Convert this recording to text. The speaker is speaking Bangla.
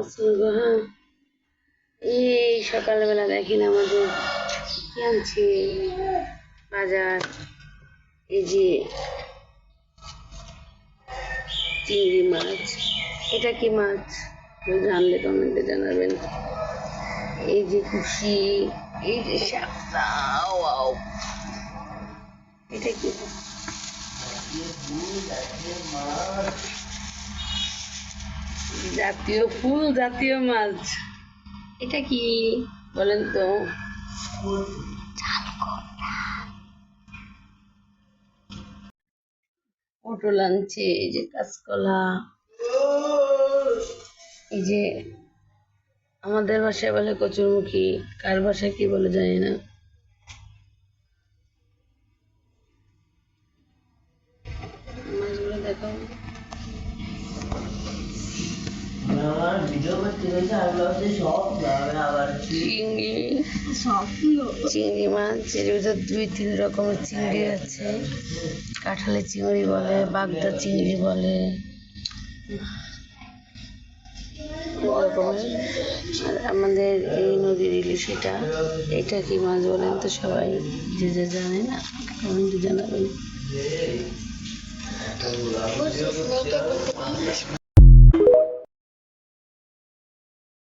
হ্যাঁ, এই সকালবেলা দেখেন আমাদের কি আনছে বাজার। এই যে চিংড়ি মাছ। এটা কি মাছ কেউ জানলে কমেন্টে জানাবেন। এই যে খুশি, এই যে শাপলা, ওয়াও এটা কি জাতীয় ফুল, জাতীয় মাছ। এটা কি বলেন তো? পটল আনছে, এই যে কাঁচকলা, এই যে আমাদের বাসায় বলে কচুরমুখী, কার বাসায় কি বলে জানি না। মাছগুলো দেখো, চিংড়ি মাছ, এর ভিতর 2-3 রকমের চিংড়ি আছে। কাঁঠালের চিংড়ি বলে, বাগদা চিংড়ি বলে, রকমের। আর আমাদের এই নদীর ইলিশ, এটা কি মাছ বলেন তো সবাই? যে যে জানে না কমেন্টে জানাবেন।